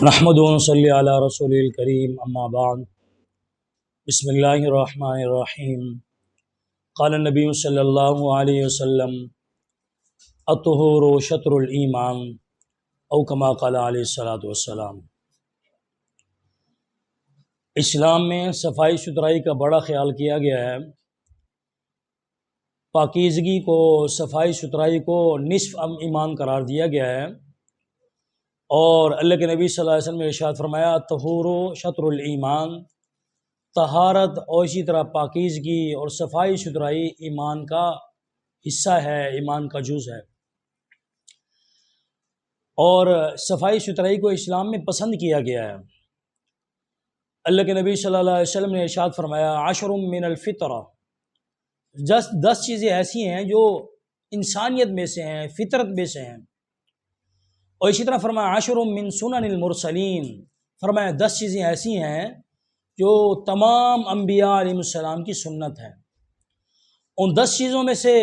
نحمد و نصلی علی رسول الکریم اما بعد بسم اللہ الرحمن الرحیم قال النبی صلی اللہ علیہ وسلم الطہور شطر الایمان او کما قال علیہ الصلاۃ والسلام۔ اسلام میں صفائی ستھرائی کا بڑا خیال کیا گیا ہے۔ پاکیزگی کو، صفائی ستھرائی کو نصف ایمان قرار دیا گیا ہے، اور اللہ کے نبی صلی اللہ علیہ وسلم نے ارشاد فرمایا الطہور شطر الایمان، طہارت اور اسی طرح پاکیزگی اور صفائی ستھرائی ایمان کا حصہ ہے، ایمان کا جز ہے۔ اور صفائی ستھرائی کو اسلام میں پسند کیا گیا ہے۔ اللہ کے نبی صلی اللہ علیہ وسلم نے ارشاد فرمایا عشر من الفطرہ، 10 چیزیں ایسی ہیں جو انسانیت میں سے ہیں، فطرت میں سے ہیں۔ اور اسی طرح فرمایا عشر من سنن المرسلین، فرمایا 10 چیزیں ایسی ہیں جو تمام انبیاء علیہ السلام کی سنت ہے۔ ان 10 چیزوں میں سے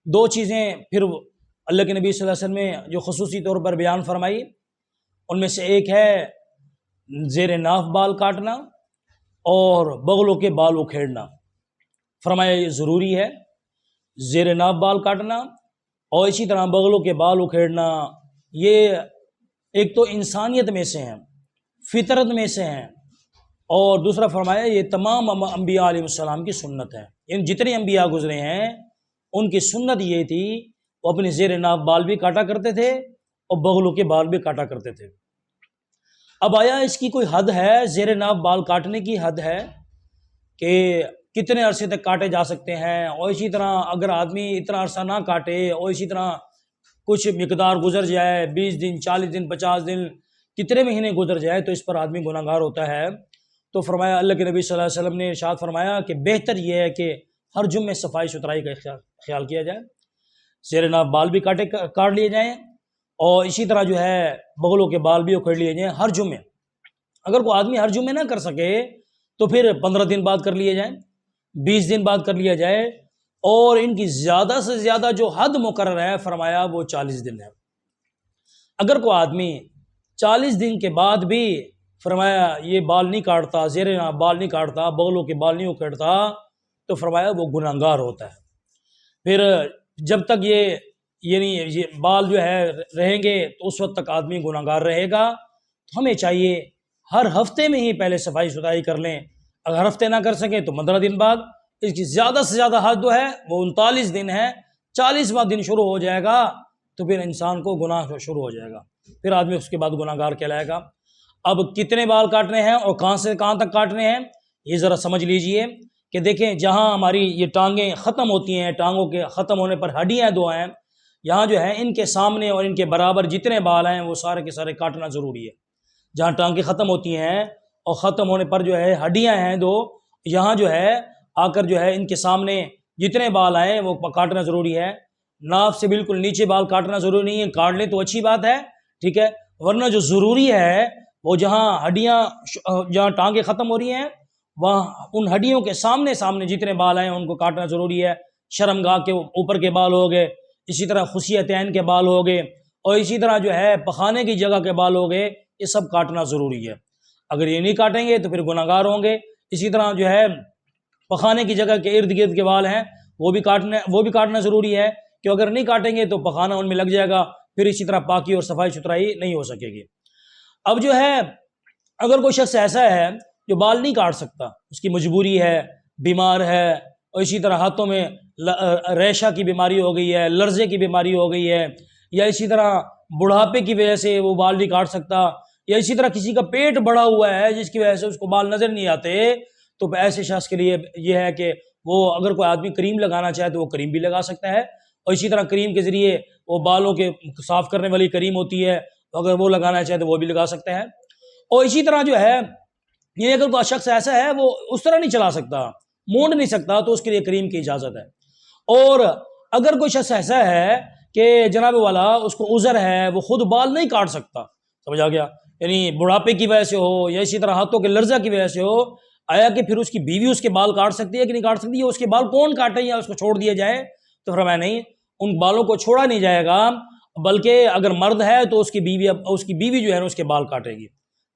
2 چیزیں پھر اللہ کے نبی صلی اللہ علیہ وسلم نے جو خصوصی طور پر بیان فرمائی، ان میں سے ایک ہے زیر ناف بال کاٹنا اور بغلوں کے بال اکھیڑنا۔ فرمایا یہ ضروری ہے، زیر ناف بال کاٹنا اور اسی طرح بغلوں کے بال اکھیڑنا، یہ ایک تو انسانیت میں سے ہیں، فطرت میں سے ہیں، اور دوسرا فرمایا یہ تمام انبیاء علیہ السلام کی سنت ہے۔ یعنی جتنے انبیاء گزرے ہیں ان کی سنت یہ تھی، وہ اپنے زیر ناف بال بھی کاٹا کرتے تھے اور بغلوں کے بال بھی کاٹا کرتے تھے۔ اب آیا اس کی کوئی حد ہے؟ زیر ناف بال کاٹنے کی حد ہے کہ کتنے عرصے تک کاٹے جا سکتے ہیں، اور اسی طرح اگر آدمی اتنا عرصہ نہ کاٹے اور اسی طرح کچھ مقدار گزر جائے، 20 دن 40 دن 50 دن کتنے مہینے گزر جائے تو اس پر آدمی گناہ گار ہوتا ہے۔ تو فرمایا اللہ کے نبی صلی اللہ علیہ وسلم نے ارشاد فرمایا کہ بہتر یہ ہے کہ ہر جمعے صفائی ستھرائی کا خیال کیا جائے، زیر ناف بال بھی کاٹ لیے جائیں اور اسی طرح جو ہے بغلوں کے بال بھی اکھیڑ لیے جائیں ہر جمعے۔ اگر کوئی آدمی ہر جمعے نہ کر سکے تو پھر 15 دن بعد کر لیے جائیں، 20 دن بعد کر لیا جائے، اور ان کی زیادہ سے زیادہ جو حد مقرر ہے فرمایا وہ 40 دن ہے۔ اگر کوئی آدمی 40 دن کے بعد بھی فرمایا یہ بال نہیں کاٹتا، زیر بال نہیں کاٹتا، بغلوں کے بال نہیں اکھیڑتا، تو فرمایا وہ گناہگار ہوتا ہے۔ پھر جب تک یہ بال جو ہے رہیں گے تو اس وقت تک آدمی گناہگار رہے گا۔ تو ہمیں چاہیے ہر ہفتے میں ہی پہلے صفائی ستھرائی کر لیں، اگر ہفتے نہ کر سکیں تو 15 دن بعد۔ اس کی زیادہ سے زیادہ حد جو ہے وہ 39 دن ہے، 40واں دن شروع ہو جائے گا تو پھر انسان کو گناہ شروع ہو جائے گا، پھر آدمی اس کے بعد گناہ گار کہلائے گا۔ اب کتنے بال کاٹنے ہیں اور کہاں سے کہاں تک کاٹنے ہیں یہ ذرا سمجھ لیجئے کہ دیکھیں جہاں ہماری یہ ٹانگیں ختم ہوتی ہیں، ٹانگوں کے ختم ہونے پر ہڈیاں 2 ہیں، یہاں جو ہے ان کے سامنے اور ان کے برابر جتنے بال ہیں وہ سارے کے سارے کاٹنا ضروری ہے۔ جہاں ٹانگیں ختم ہوتی ہیں اور ختم ہونے پر جو ہے ہڈیاں ہیں 2، یہاں جو ہے آ کر جو ہے ان کے سامنے جتنے بال آئے وہ کاٹنا ضروری ہے۔ ناف سے بالکل نیچے بال کاٹنا ضروری نہیں ہے، کاٹ لیں تو اچھی بات ہے، ٹھیک ہے، ورنہ جو ضروری ہے وہ جہاں ہڈیاں، جہاں ٹانگیں ختم ہو رہی ہیں وہاں ان ہڈیوں کے سامنے جتنے بال ہیں ان کو کاٹنا ضروری ہے۔ شرمگاہ کے اوپر کے بال ہو گئے، اسی طرح خصیتین کے بال ہو گئے، اور اسی طرح جو ہے پخانے کی جگہ کے بال ہو گئے، یہ سب کاٹنا ضروری ہے۔ اگر یہ نہیں کاٹیں گے تو پھر گناہ گار ہوں گے۔ اسی طرح جو ہے پخانے کی جگہ کے ارد گرد کے بال ہیں وہ بھی کاٹنا ضروری ہے، کہ اگر نہیں کاٹیں گے تو پخانہ ان میں لگ جائے گا، پھر اسی طرح پاکی اور صفائی ستھرائی نہیں ہو سکے گی۔ اب جو ہے اگر کوئی شخص ایسا ہے جو بال نہیں کاٹ سکتا، اس کی مجبوری ہے، بیمار ہے، اور اسی طرح ہاتھوں میں ریشہ کی بیماری ہو گئی ہے، لرزے کی بیماری ہو گئی ہے، یا اسی طرح بڑھاپے کی وجہ سے وہ بال نہیں کاٹ سکتا، یا اسی طرح کسی کا پیٹ بڑھا ہوا ہے جس کی وجہ سے اس کو بال نظر نہیں آتے، تو ایسے شخص کے لیے یہ ہے کہ وہ اگر کوئی آدمی کریم لگانا چاہے تو وہ کریم بھی لگا سکتا ہے، اور اسی طرح کریم کے ذریعے وہ بالوں کے صاف کرنے والی کریم ہوتی ہے، اگر وہ لگانا چاہے تو وہ بھی لگا سکتا ہے۔ اور اسی طرح جو ہے یہ اگر کوئی شخص ایسا ہے وہ اس طرح نہیں چلا سکتا، مونڈ نہیں سکتا، تو اس کے لیے کریم کی اجازت ہے۔ اور اگر کوئی شخص ایسا ہے کہ جناب والا اس کو عذر ہے، وہ خود بال نہیں کاٹ سکتا، سمجھ آ گیا، یعنی بڑھاپے کی وجہ سے ہو یا اسی طرح ہاتھوں کے لرزہ کی وجہ سے ہو، آیا کہ پھر اس کی بیوی اس کے بال کاٹ سکتی ہے کہ نہیں کاٹ سکتی ہے؟ اس کے بال کون کاٹے یا اس کو چھوڑ دیا جائے؟ تو فرمایا نہیں، ان بالوں کو چھوڑا نہیں جائے گا، بلکہ اگر مرد ہے تو اس کی بیوی جو ہے نا اس کے بال کاٹے گی،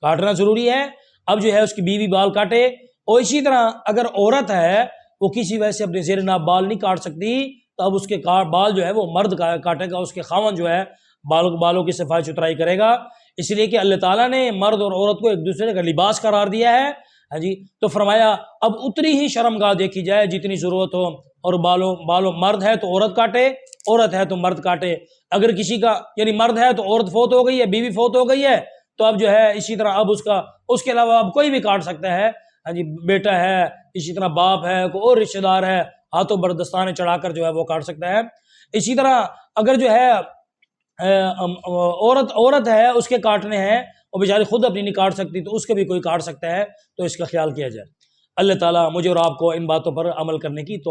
کاٹنا ضروری ہے۔ اب جو ہے اس کی بیوی بال کاٹے، اور اسی طرح اگر عورت ہے وہ کسی وجہ سے اپنے زیر ناف بال نہیں کاٹ سکتی تو اب اس کے بال جو ہے وہ مرد کاٹے گا، اس کے خاوند جو ہے بالوں کی صفائی ستھرائی کرے گا، اس لیے کہ اللہ تعالیٰ نے مرد اور عورت کو ایک دوسرے کا لباس قرار دیا ہے، ہاں جی۔ تو فرمایا اب اتنی ہی شرمگاہ دیکھی جائے جتنی ضرورت ہو، اور بالوں مرد ہے تو عورت کاٹے، عورت ہے تو مرد کاٹے۔ اگر کسی کا یعنی مرد ہے تو عورت فوت ہو گئی ہے، بیوی فوت ہو گئی ہے، تو اب جو ہے اسی طرح اب اس کے علاوہ اب کوئی بھی کاٹ سکتا ہے، ہاں جی، بیٹا ہے، اسی طرح باپ ہے، کوئی اور رشتہ دار ہے، ہاتھوں پر دستانے چڑھا کر جو ہے وہ کاٹ سکتا ہے۔ اسی طرح اگر جو ہے عورت ہے اس کے کاٹنے ہیں، وہ بیچاری خود اپنی نہیں کاٹ سکتی تو اس کے بھی کوئی کاٹ سکتا ہے، تو اس کا خیال کیا جائے۔ اللہ تعالیٰ مجھے اور آپ کو ان باتوں پر عمل کرنے کی توفیق